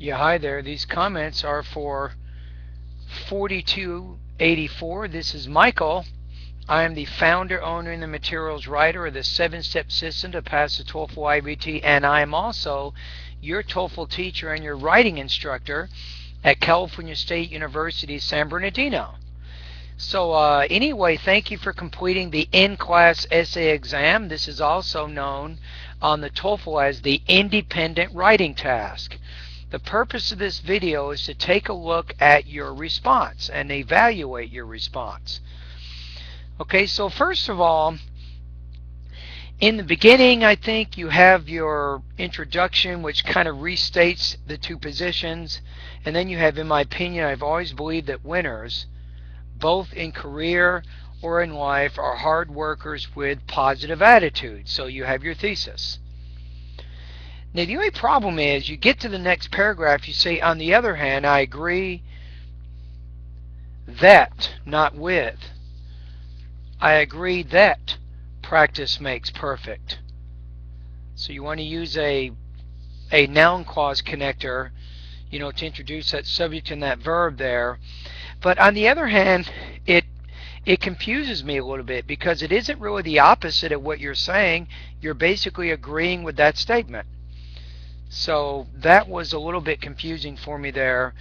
Yeah, hi there. These comments are for 4284. This is Michael. I am the founder, owner, and the materials writer of the 7-step system to pass the TOEFL IBT, and I am also your TOEFL teacher and your writing instructor at California State University, San Bernardino. So anyway, thank you for completing the in-class essay exam. This is also known on the TOEFL as the independent writing task. The purpose of this video is to take a look at your response and evaluate your response. Okay, so first of all, in the beginning, I think you have your introduction, which kind of restates the two positions. And then you have, in my opinion, I've always believed that winners, both in career or in life, are hard workers with positive attitudes. So you have your thesis. Now, the only problem is you get to the next paragraph, you say, on the other hand, I agree that, not with. I agree that practice makes perfect. So you want to use a noun clause connector, to introduce that subject and that verb there. But on the other hand, it confuses me a little bit because it isn't really the opposite of what you're saying. You're basically agreeing with that statement. So that was a little bit confusing for me there,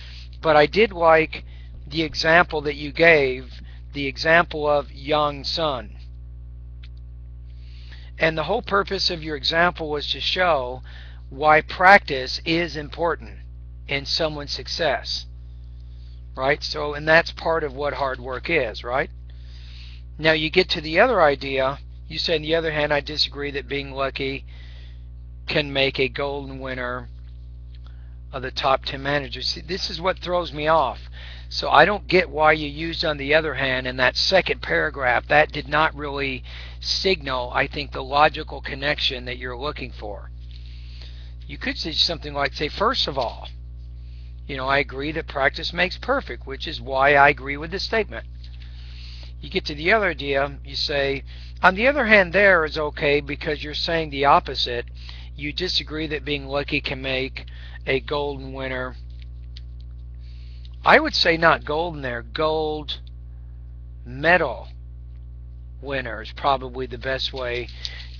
but I did like the example that you gave, the example of young son. And the whole purpose of your example was to show why practice is important in someone's success, right? So, and that's part of what hard work is, right? Now you get to the other idea. You say, on the other hand, I disagree that being lucky can make a golden winner of the top 10 managers. See, this is what throws me off. So I don't get why you used on the other hand in that second paragraph. That did not really signal, I think, the logical connection that you're looking for. You could say something like, say, first of all, I agree that practice makes perfect, which is why I agree with this statement. You get to the other idea, you say, on the other hand, there is okay because you're saying the opposite. You disagree that being lucky can make a golden winner. I would say not golden there, gold medal winner is probably the best way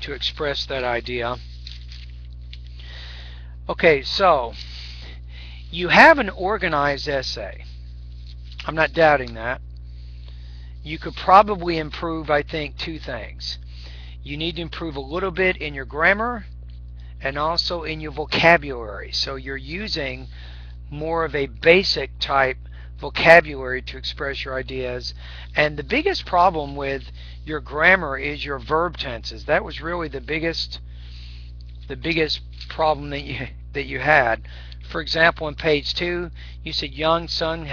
to express that idea. Okay, so you have an organized essay. I'm not doubting that. You could probably improve, I think, two things. You need to improve a little bit in your grammar and also in your vocabulary. So you're using more of a basic type vocabulary to express your ideas. And the biggest problem with your grammar is your verb tenses. That was really the biggest problem that you had. For example, on page 2, you said young son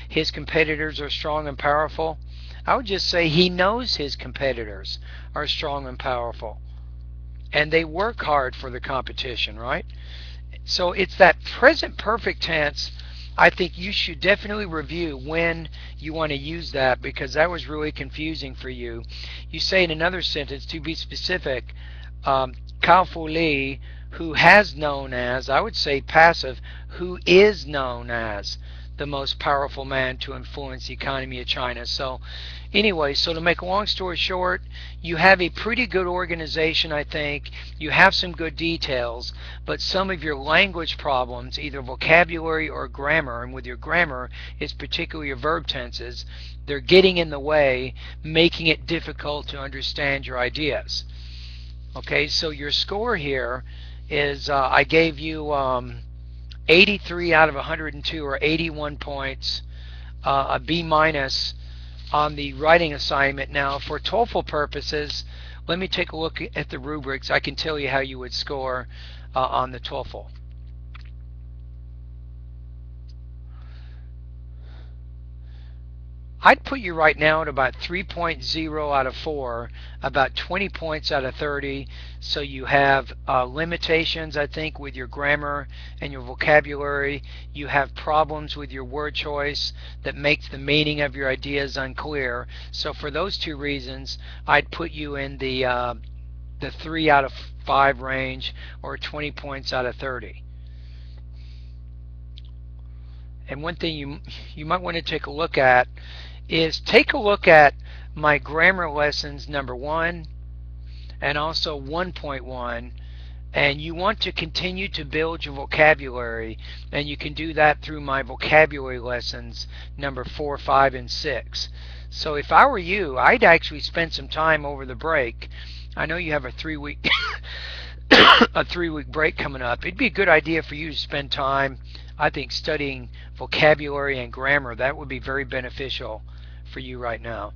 his competitors are strong and powerful. I would just say he knows his competitors are strong and powerful. And they work hard for the competition, right? So it's that present perfect tense. I think you should definitely review when you want to use that because that was really confusing for you. You say in another sentence, to be specific, Cao Fu Li, who has known as, I would say passive, who is known as the most powerful man to influence the economy of China. So anyway, so to make a long story short, you have a pretty good organization, I think. You have some good details, but some of your language problems, either vocabulary or grammar, and with your grammar, it's particularly your verb tenses, they're getting in the way, making it difficult to understand your ideas. Okay, so your score here is, I gave you 83 out of 102, or 81 points, a B minus on the writing assignment. Now, for TOEFL purposes, let me take a look at the rubrics. I can tell you how you would score on the TOEFL. I'd put you right now at about 3.0 out of 4, about 20 points out of 30. So you have limitations, I think, with your grammar and your vocabulary. You have problems with your word choice that makes the meaning of your ideas unclear. So for those two reasons, I'd put you in the 3 out of 5 range, or 20 points out of 30. And one thing you might want to take a look at is take a look at my grammar lessons number 1 and also 1.1, and you want to continue to build your vocabulary, and you can do that through my vocabulary lessons number 4, 5, and 6. So if I were you, I'd actually spend some time over the break. I know you have a 3-week a 3-week break coming up. It'd be a good idea for you to spend time, I think, studying vocabulary and grammar. That would be very beneficial for you right now.